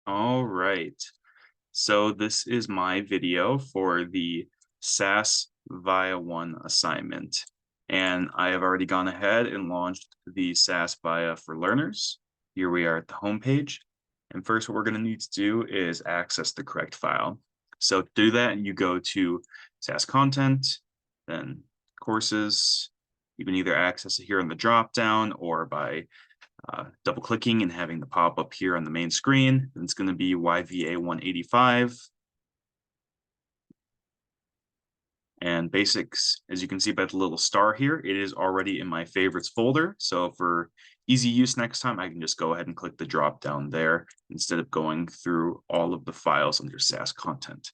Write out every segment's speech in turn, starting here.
All right. So this is my video for the SAS Viya 1 assignment. And I have already gone ahead and launched the SAS Viya for Learners. Here we are at the home page. And first, what we're going to need to do is access the correct file. So to do that, you go to SAS Content, then Courses. You can either access it here in the drop-down or by double clicking and having the pop up here on the main screen. And it's going to be YVA 185. And basics, as you can see by the little star here, it is already in my favorites folder. So for easy use next time, I can just go ahead and click the drop down there instead of going through all of the files under SAS content.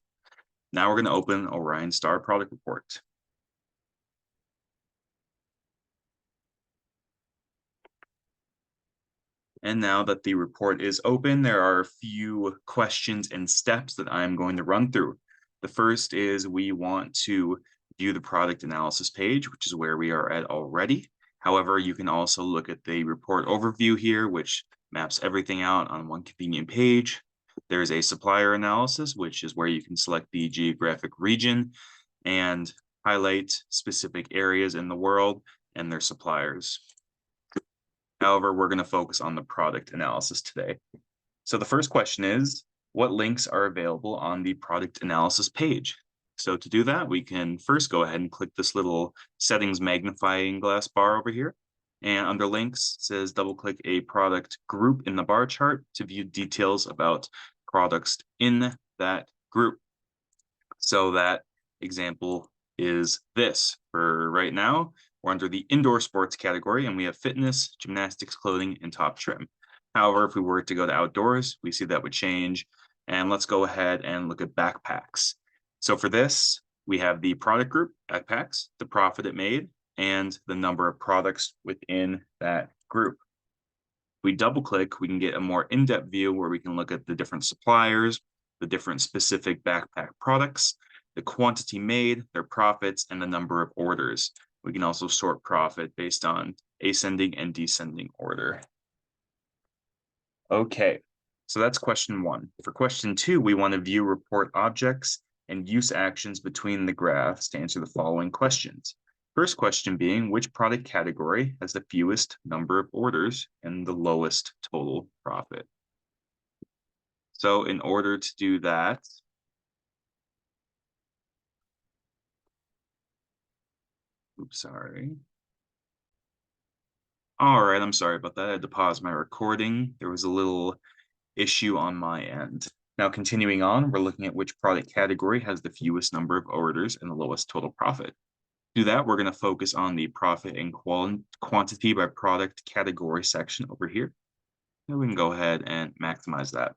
Now we're going to open Orion Star Product Report. And now that the report is open, there are a few questions and steps that I'm going to run through. The first is we want to view the product analysis page, which is where we are at already. However, you can also look at the report overview here, which maps everything out on one convenient page. There's a supplier analysis, which is where you can select the geographic region and highlight specific areas in the world and their suppliers. However, we're going to focus on the product analysis today. So the first question is, what links are available on the product analysis page? So to do that, we can first go ahead and click this little settings magnifying glass bar over here. And under links, it says double click a product group in the bar chart to view details about products in that group. So that example is this. For right now, we're under the indoor sports category and we have fitness, gymnastics, clothing, and top trim. However, if we were to go to outdoors, we see that would change. And let's go ahead and look at backpacks. So for this, we have the product group, backpacks, the profit it made, and the number of products within that group. If we double click, we can get a more in-depth view where we can look at the different suppliers, the different specific backpack products, the quantity made, their profits, and the number of orders. We can also sort profit based on ascending and descending order. Okay, so that's question one. For question two, we want to view report objects and use actions between the graphs to answer the following questions. First question being, which product category has the fewest number of orders and the lowest total profit? So in order to do that, oops, sorry. All right, I'm sorry about that. I had to pause my recording. There was a little issue on my end. Now, continuing on, we're looking at which product category has the fewest number of orders and the lowest total profit. To do that, we're going to focus on the profit and quantity by product category section over here. And we can go ahead and maximize that.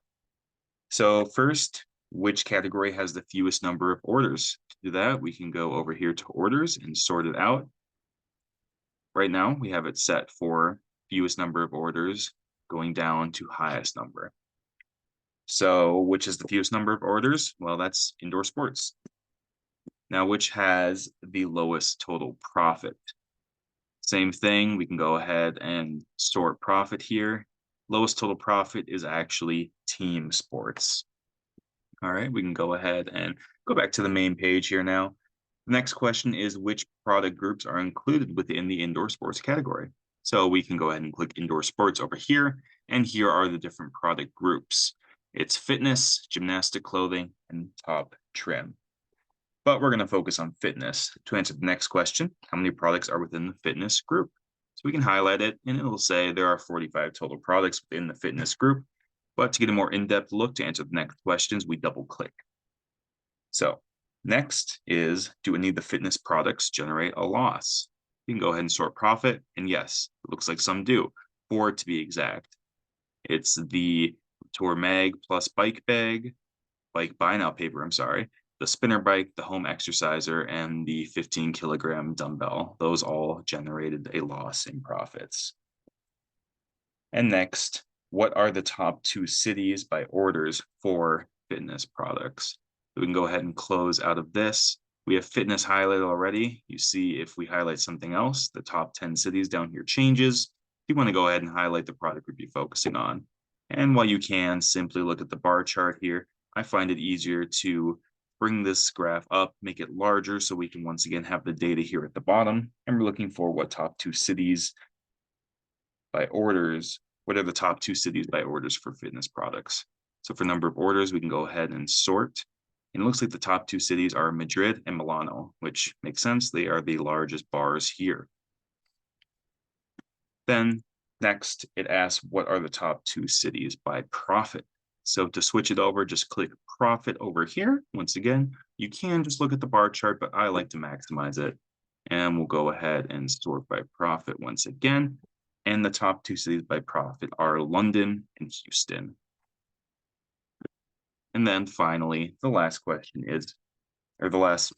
So first, which category has the fewest number of orders? To do that, we can go over here to orders and sort it out. Right now, we have it set for fewest number of orders going down to highest number. So which is the fewest number of orders? Well, that's indoor sports. Now, which has the lowest total profit? Same thing, we can go ahead and sort profit here. Lowest total profit is actually team sports. All right, we can go ahead and go back to the main page here now. The next question is which product groups are included within the indoor sports category? So we can go ahead and click indoor sports over here, and here are the different product groups. It's fitness, gymnastic clothing, and top trim. But we're going to focus on fitness. To answer the next question, how many products are within the fitness group? So we can highlight it, and it will say there are 45 total products within the fitness group. But to get a more in-depth look to answer the next questions, we double click. So next is, do any of the fitness products generate a loss? You can go ahead and sort profit, and yes, it looks like some do, 4 to be exact. It's the Tour Mag plus bike buy now paper, I'm sorry, the spinner bike, the home exerciser, and the 15-kilogram dumbbell. Those all generated a loss in profits. And next, what are the top 2 cities by orders for fitness products? We can go ahead and close out of this. We have fitness highlighted already. You see if we highlight something else, the top 10 cities down here changes. You want to go ahead and highlight the product we'd be focusing on. And while you can simply look at the bar chart here, I find it easier to bring this graph up, make it larger so we can once again have the data here at the bottom. And we're looking for what top two cities by orders, what are the top two cities by orders for fitness products. So for number of orders, we can go ahead and sort. And it looks like the top two cities are Madrid and Milano, which makes sense. They are the largest bars here. Then next, it asks what are the top two cities by profit. So to switch it over, just click profit over here. Once again, you can just look at the bar chart, but I like to maximize it. And we'll go ahead and sort by profit once again. And the top two cities by profit are London and Houston. And then finally, the last question is, or the last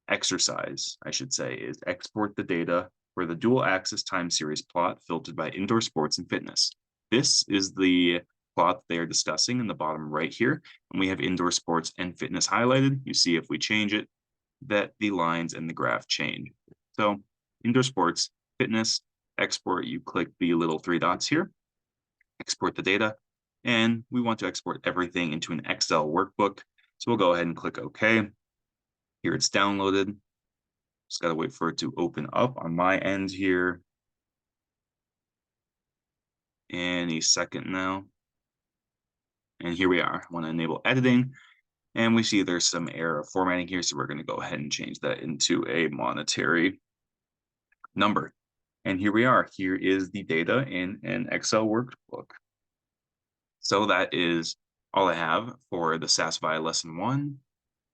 exercise, I should say, is export the data for the dual axis time series plot filtered by indoor sports and fitness. This is the plot they are discussing in the bottom right here. And we have indoor sports and fitness highlighted. You see if we change it, that the lines and the graph change. So indoor sports, fitness, export, you click the little three dots here, export the data, and we want to export everything into an Excel workbook. So we'll go ahead and click OK. Here it's downloaded. Just got to wait for it to open up on my end here. Any second now. And here we are. I want to enable editing. And we see there's some error formatting here. So we're going to go ahead and change that into a monetary number. And here we are. Here is the data in an Excel workbook. So that is all I have for the SAS Viya lesson 1.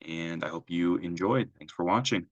And I hope you enjoyed. Thanks for watching.